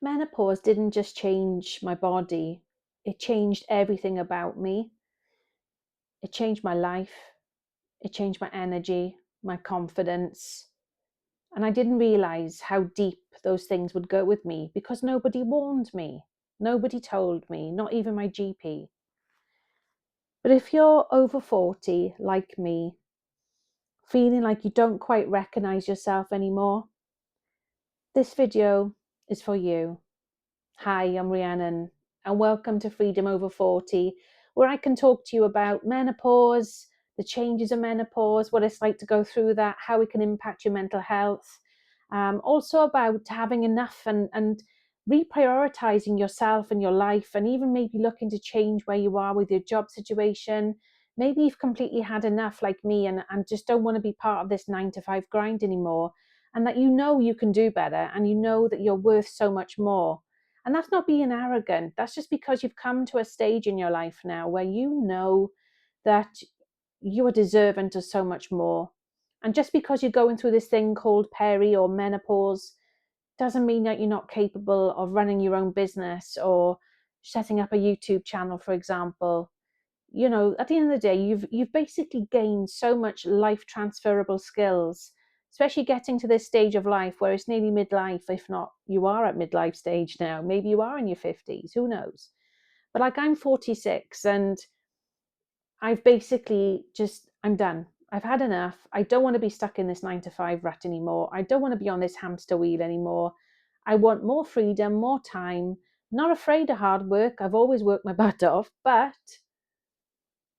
Menopause didn't just change my body, it changed everything about me. It changed my life, it changed my energy, my confidence. And I didn't realize how deep those things would go with me because nobody warned me. Nobody told me, not even my GP. But if you're over 40, like me, feeling like you don't quite recognize yourself anymore, this video is for you. Hi, I'm Rhiannon, and welcome to Freedom Over 40, where I can talk to you about menopause, the changes of menopause, what it's like to go through that, how it can impact your mental health, also about having enough and reprioritizing yourself and your life, and even maybe looking to change where you are with your job situation. Maybe you've completely had enough, like me, and just don't want to be part of this 9 to 5 grind anymore, and that you know you can do better, and you know that you're worth so much more. And that's not being arrogant. That's just because you've come to a stage in your life now where you know that you are deserving to so much more. And just because you're going through this thing called peri or menopause doesn't mean that you're not capable of running your own business or setting up a YouTube channel, for example. You know, at the end of the day, you've basically gained so much life transferable skills, especially getting to this stage of life where it's nearly midlife. If not, you are at midlife stage now. Maybe you are in your 50s, who knows? But like, I'm 46 and I've basically I'm done. I've had enough. I don't want to be stuck in this 9 to 5 rut anymore. I don't want to be on this hamster wheel anymore. I want more freedom, more time. Not afraid of hard work. I've always worked my butt off, but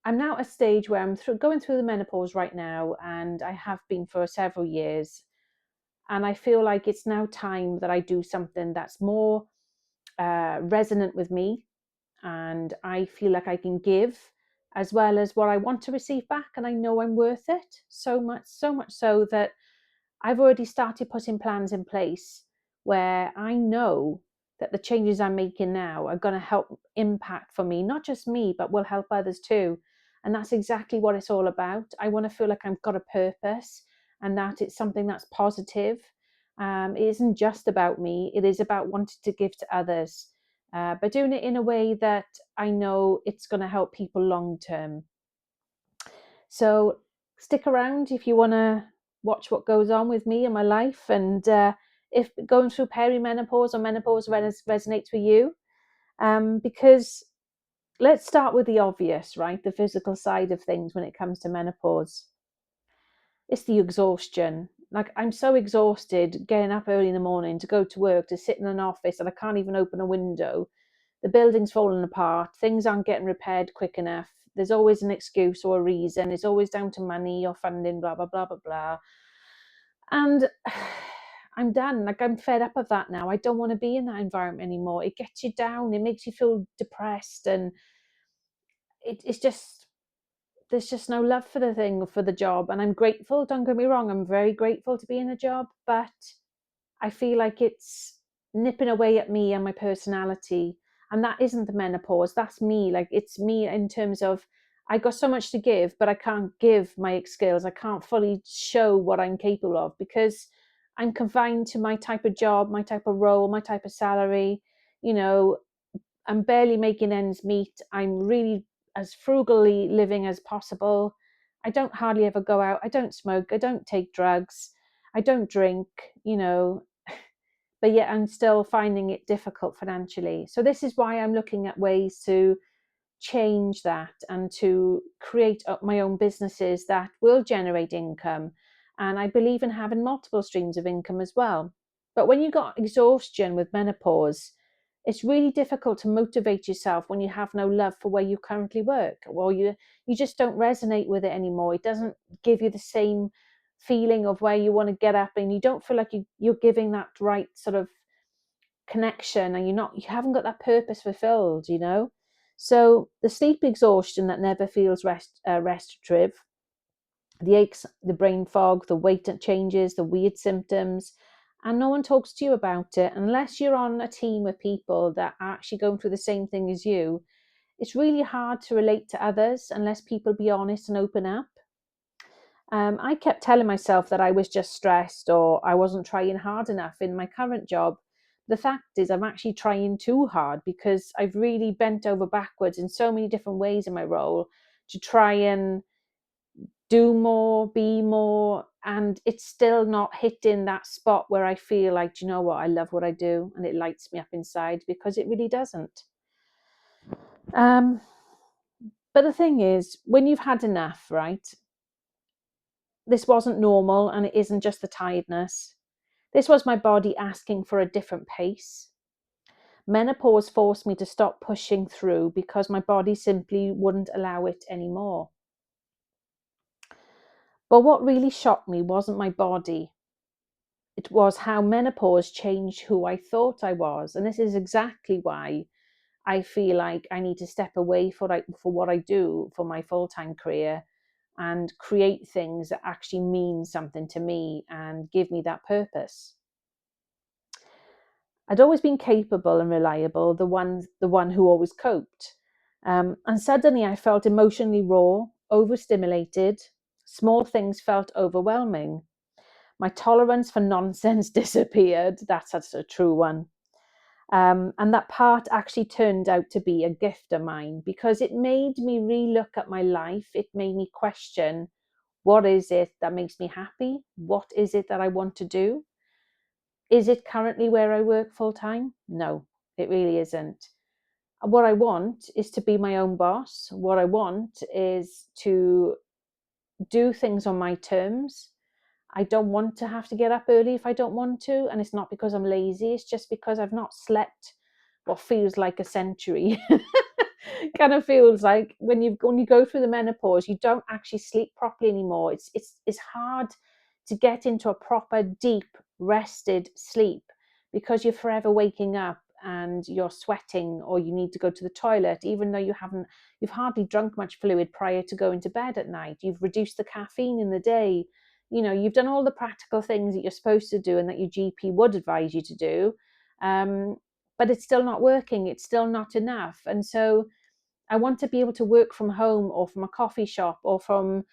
I'm now at a stage where I'm going through the menopause right now, and I have been for several years. And I feel like it's now time that I do something that's more resonant with me, and I feel like I can give as well as what I want to receive back. And I know I'm worth it so much so that I've already started putting plans in place where I know that the changes I'm making now are going to help impact for me, not just me, but will help others too. And that's exactly what it's all about. I want to feel like I've got a purpose and that it's something that's positive. It isn't just about me, it is about wanting to give to others, but doing it in a way that I know it's going to help people long term. So stick around if you want to watch what goes on with me in my life, and if going through perimenopause or menopause resonates with you, because let's start with the obvious, right? The physical side of things when it comes to menopause. It's the exhaustion. Like, I'm so exhausted getting up early in the morning to go to work, to sit in an office, and I can't even open a window. The building's falling apart. Things aren't getting repaired quick enough. There's always an excuse or a reason. It's always down to money or funding, blah, blah, blah, blah, blah. And I'm done. Like, I'm fed up of that now. I don't want to be in that environment anymore. It gets you down. It makes you feel depressed. And it's just, there's just no love for the thing, for the job. And I'm grateful. Don't get me wrong. I'm very grateful to be in a job. But I feel like it's nipping away at me and my personality. And that isn't the menopause. That's me. Like, it's me in terms of I got so much to give, but I can't give my skills. I can't fully show what I'm capable of because I'm confined to my type of job, my type of role, my type of salary. You know, I'm barely making ends meet. I'm really as frugally living as possible. I don't hardly ever go out. I don't smoke. I don't take drugs. I don't drink, you know, but yet I'm still finding it difficult financially. So this is why I'm looking at ways to change that and to create up my own businesses that will generate income. And I believe in having multiple streams of income as well. But when you got exhaustion with menopause, it's really difficult to motivate yourself when you have no love for where you currently work, or you just don't resonate with it anymore. It doesn't give you the same feeling of where you want to get up, and you don't feel like you're giving that right sort of connection, and you haven't got that purpose fulfilled, you know. So the sleep exhaustion that never feels restorative, the aches, the brain fog, the weight changes, the weird symptoms, and no one talks to you about it unless you're on a team of people that are actually going through the same thing as you. It's really hard to relate to others unless people be honest and open up. I kept telling myself that I was just stressed or I wasn't trying hard enough in my current job. the fact is I'm actually trying too hard, because I've really bent over backwards in so many different ways in my role to try and do more, be more, and it's still not hitting that spot where I feel like, do you know what, I love what I do and it lights me up inside, because it really doesn't. But the thing is, when you've had enough, right, this wasn't normal, and it isn't just the tiredness. This was my body asking for a different pace. Menopause forced me to stop pushing through because my body simply wouldn't allow it anymore. But what really shocked me wasn't my body. It was how menopause changed who I thought I was. And this is exactly why I feel like I need to step away for what I do for my full-time career and create things that actually mean something to me and give me that purpose. I'd always been capable and reliable, the one who always coped. And suddenly I felt emotionally raw, overstimulated. Small things felt overwhelming. My tolerance for nonsense disappeared. That's a true one. And that part actually turned out to be a gift of mine, because it made me relook at my life. It made me question, what is it that makes me happy? What is it that I want to do? Is it currently where I work full time? No, it really isn't. What I want is to be my own boss. What I want is to do things on my terms. I don't want to have to get up early if I don't want to. And it's not because I'm lazy, it's just because I've not slept what feels like a century. Kind of feels like when you go through the menopause, you don't actually sleep properly anymore. It's hard to get into a proper, deep, rested sleep, because you're forever waking up and you're sweating, or you need to go to the toilet, even though you've hardly drunk much fluid prior to going to bed at night. You've reduced the caffeine in the day. You've done all the practical things that you're supposed to do and that your GP would advise you to do. But it's still not working. It's still not enough. And so I want to be able to work from home, or from a coffee shop, or from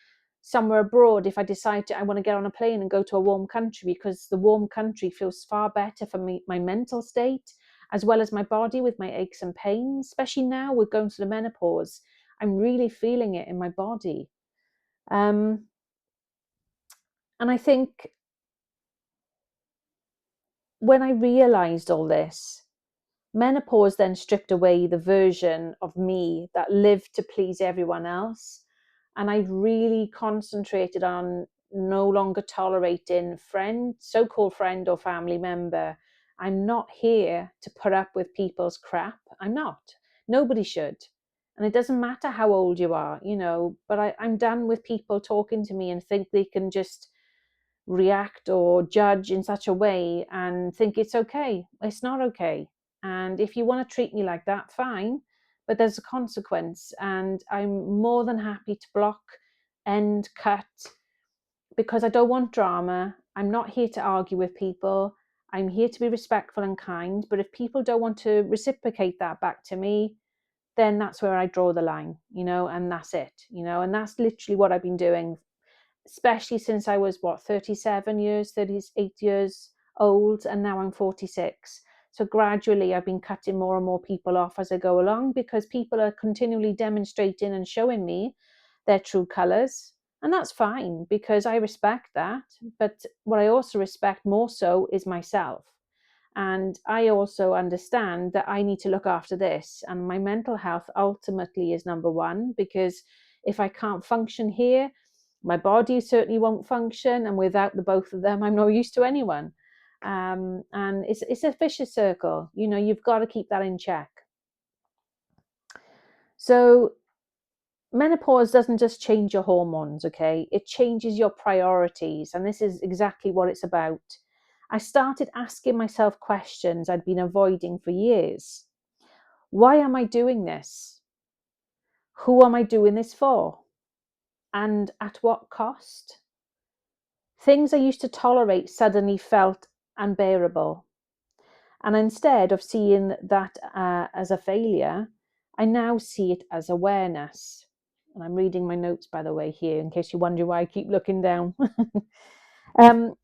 somewhere abroad if I decide I want to get on a plane and go to a warm country, because the warm country feels far better for me, my mental state, as well as my body with my aches and pains. Especially now we're going through the menopause, I'm really feeling it in my body. And I think when I realized all this, menopause then stripped away the version of me that lived to please everyone else. And I've really concentrated on no longer tolerating so-called friend or family member. I'm not here to put up with people's crap. I'm not. Nobody should. And it doesn't matter how old you are, but I'm done with people talking to me and think they can just react or judge in such a way and think it's okay. It's not okay. And if you want to treat me like that, fine, but there's a consequence. And I'm more than happy to block, end, cut, because I don't want drama. I'm not here to argue with people. I'm here to be respectful and kind. But if people don't want to reciprocate that back to me, then that's where I draw the line, and that's it, and that's literally what I've been doing, especially since I was 38 years old, and now I'm 46. So gradually I've been cutting more and more people off as I go along, because people are continually demonstrating and showing me their true colors. And that's fine, because I respect that. But what I also respect more so is myself. And I also understand that I need to look after this. And my mental health ultimately is number one, because if I can't function here, my body certainly won't function. And without the both of them, I'm no use to anyone. And it's a vicious circle. You've got to keep that in check. So menopause doesn't just change your hormones, okay? It changes your priorities. And this is exactly what it's about. I started asking myself questions I'd been avoiding for years. Why am I doing this? Who am I doing this for? And at what cost? Things I used to tolerate suddenly felt unbearable. And instead of seeing that as a failure, I now see it as awareness. And I'm reading my notes, by the way, here, in case you wonder why I keep looking down.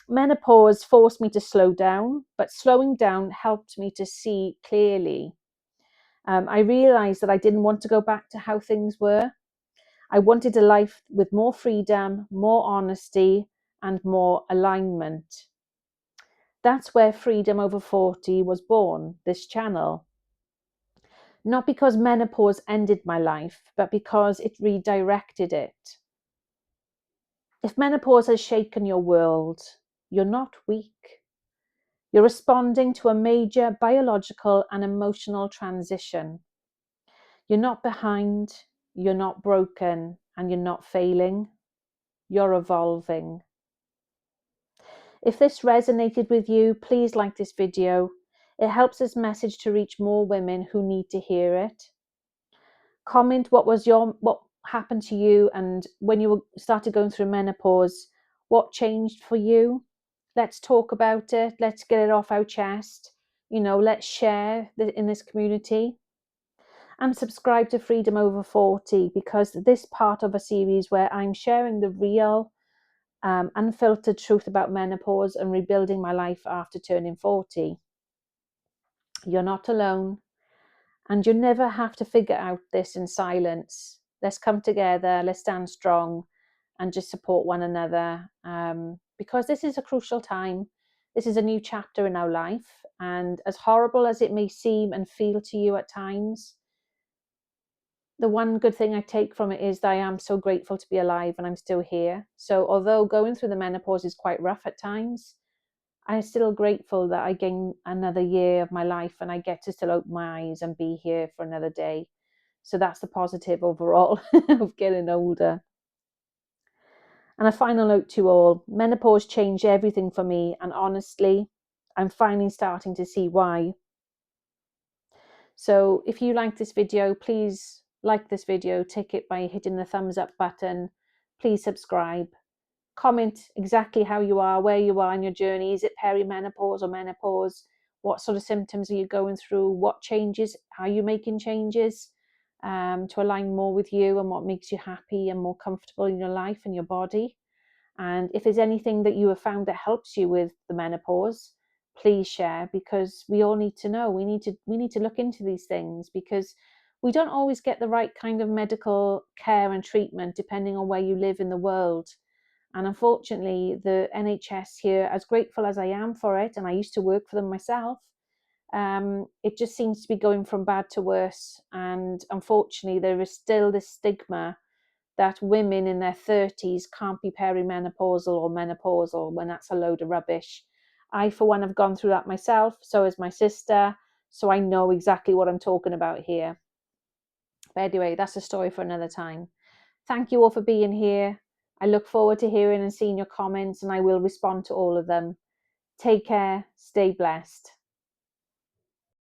Menopause forced me to slow down, but slowing down helped me to see clearly. I realized that I didn't want to go back to how things were. I wanted a life with more freedom, more honesty, and more alignment. That's where Freedom Over 40 was born, this channel. Not because menopause ended my life, but because it redirected it. If menopause has shaken your world, you're not weak. You're responding to a major biological and emotional transition. You're not behind, you're not broken, and you're not failing. You're evolving. If this resonated with you, please like this video. It helps this message to reach more women who need to hear it. Comment what happened to you, and when you started going through menopause, what changed for you. Let's talk about it. Let's get it off our chest. Let's share in this community. And subscribe to Freedom Over 40, because this part of a series where I'm sharing the real, unfiltered truth about menopause and rebuilding my life after turning 40. You're not alone, and you never have to figure out this in silence. Let's come together, let's stand strong, and just support one another, because this is a crucial time. This is a new chapter in our life, and as horrible as it may seem and feel to you at times, the one good thing I take from it is that I am so grateful to be alive and I'm still here. So although going through the menopause is quite rough at times, I'm still grateful that I gain another year of my life and I get to still open my eyes and be here for another day. So that's the positive overall of getting older. And a final note to all: menopause changed everything for me, and honestly, I'm finally starting to see why. So if you like this video, please like this video, take it by hitting the thumbs up button. Please subscribe. Comment exactly how you are, where you are in your journey. Is it perimenopause or menopause? What sort of symptoms are you going through? What changes are you making changes to align more with you and what makes you happy and more comfortable in your life and your body? And if there's anything that you have found that helps you with the menopause, please share, because we all need to know. We need to look into these things, because we don't always get the right kind of medical care and treatment depending on where you live in the world. And unfortunately, the NHS here, as grateful as I am for it, and I used to work for them myself, it just seems to be going from bad to worse. And unfortunately, there is still this stigma that women in their 30s can't be perimenopausal or menopausal, when that's a load of rubbish. I, for one, have gone through that myself. So has my sister. So I know exactly what I'm talking about here. But anyway, that's a story for another time. Thank you all for being here. I look forward to hearing and seeing your comments, and I will respond to all of them. Take care. Stay blessed.